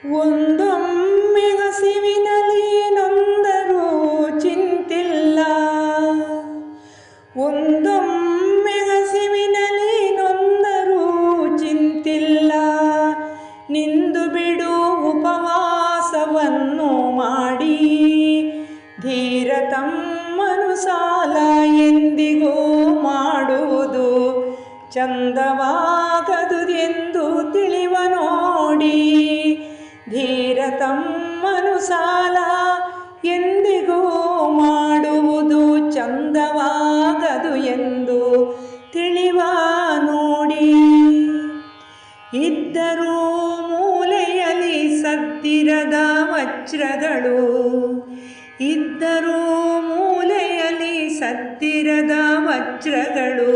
ಒಂದೊಮ್ಮೆ ಹಸಿವಿನಲ್ಲಿ ನೊಂದರೂ ಚಿಂತಿಲ್ಲ, ಒಂದೊಮ್ಮೆ ಹಸಿವಿನಲ್ಲಿ ನೊಂದರೂ ಚಿಂತಿಲ್ಲ. ನಿಂದು ಬಿಡು ಉಪವಾಸವನ್ನು ಮಾಡಿ, ಧೀರ ತಮ್ಮನು ಸಾಲ ಎಂದಿಗೂ ಮಾಡುವುದು ಚಂದವಾಗದು ಎಂದು ತಿಳಿವ ನೋಡಿ. ಧೀರ ತಮ್ಮನು ಸಾಲ ಎಂದಿಗೂ ಮಾಡುವುದು ಚಂದವಾಗದು ಎಂದು ತಿಳಿವ ನೋಡಿ. ಇದ್ದರೂ ಮೂಲೆಯಲ್ಲಿ ಸದ್ದಿರದ ವಜ್ರಗಳು, ಇದ್ದರೂ ಮೂಲೆಯಲ್ಲಿ ಸದ್ದಿರದ ವಜ್ರಗಳು,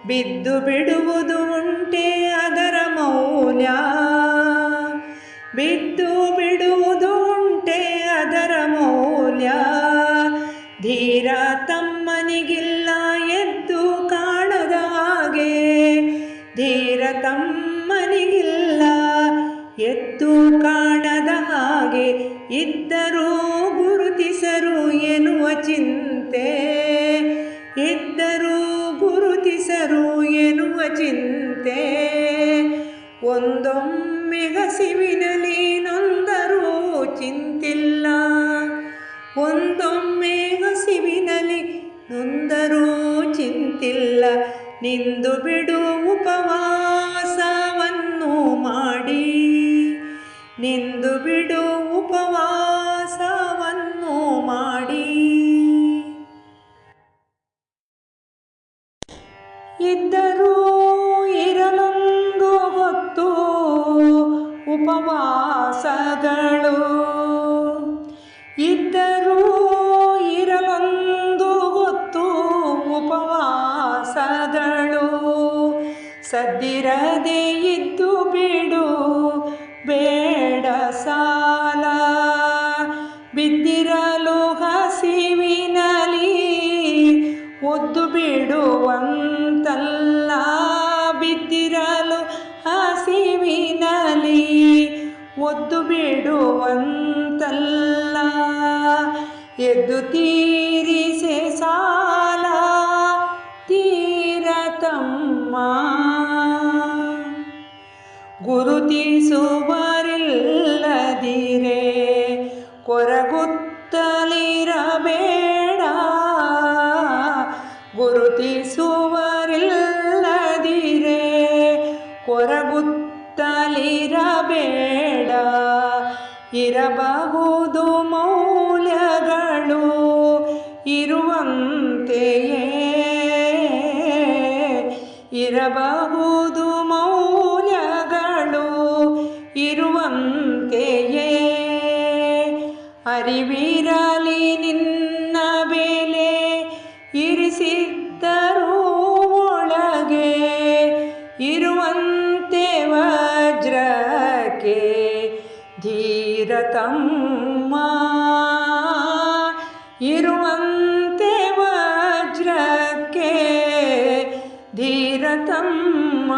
ಬಿದ್ದು ಬಿಡುವುದು ಉಂಟೆ ಅದರ ಮೌಲ್ಯ, ಬಿದ್ದು ಬಿಡುವುದು ಉಂಟೆ ಅದರ ಮೌಲ್ಯ. ಧೀರ ತಮ್ಮನಿಗಿಲ್ಲ ಎದ್ದು ಕಾಣದ ಹಾಗೆ, ಧೀರ ತಮ್ಮನಿಗಿಲ್ಲ ಎದ್ದು ಕಾಣದ ಹಾಗೆ. ಇದ್ದರೂ ಗುರುತಿಸರು ಎನ್ನುವ ಚಿಂತೆ, ಇದ್ದರೂ ಗುರುತಿಸರು ಎನ್ನುವ ಚಿಂತೆ. ಒಂದೊಮ್ಮೆ ಹಸಿವಿನಲ್ಲಿ ನೊಂದರೂ ಚಿಂತಿಲ್ಲ, ಒಂದೊಮ್ಮೆ ಹಸಿವಿನಲ್ಲಿ ನೊಂದರೂ ಚಿಂತಿಲ್ಲ. ನಿಂದು ಬಿಡು ಉಪವಾಸವನ್ನು ಮಾಡಿ, ನಿಂದು ಬಿಡು ಉಪವಾಸವನ್ನು ಮಾಡಿ. ಇದ್ದರೂ ಇರಲೊಂದು ಹೊತ್ತು ಉಪವಾಸಗಳು, ಇದ್ದರೂ ಇರಲೊಂದು ಹೊತ್ತು ಉಪವಾಸಗಳು. ಸದ್ದಿರದೆ ಇದ್ದು ಬಿಡು ಬೇಡ ಸಾಲ, ಬಿದ್ದಿರಲು ಹಸಿವಿನಲಿ ಒದ್ದು ಬಿಡುವಂತಲ್ಲ, ಬಿದ್ದಿರಲು ಹಸಿವಿನಲಿ ಒದ್ದು ಬಿಡುವಂತಲ್ಲ. ಎದ್ದು ತೀರಿಸೆ ಸಾಲ ತೀರ ತಮ್ಮ, ಗುರುತಿಸುವರಿಲ್ಲದಿರೆ ಕೊರಗುತ್ತಲಿರಬೇಡ, ಗುರುತಿಸುವರಿಲ್ಲದಿರೆ ಕೊರಗುತ್ತಲಿರಬೇಡ. ಇರಬಹುದು ಮೌಲ್ಯಗಳು ಇರುವಂತೆಯೇ, ಇರಬಹುದು ಮೌಲ್ಯಗಳು ಇರುವಂತೆಯೇ. ಅರಿವಿರಲಿ ನಿನ್ನ ಬೆಲೆ ಇರಿಸಿದ್ದರೂ ಒಳಗೆ ಇರುವಂತೆ ವಜ್ರಕ್ಕೆ ಧೀರ ತಮ್ಮ, ಇರುವಂತೆ ವಜ್ರಕ್ಕೆ ಧೀರ ತಮ್ಮ.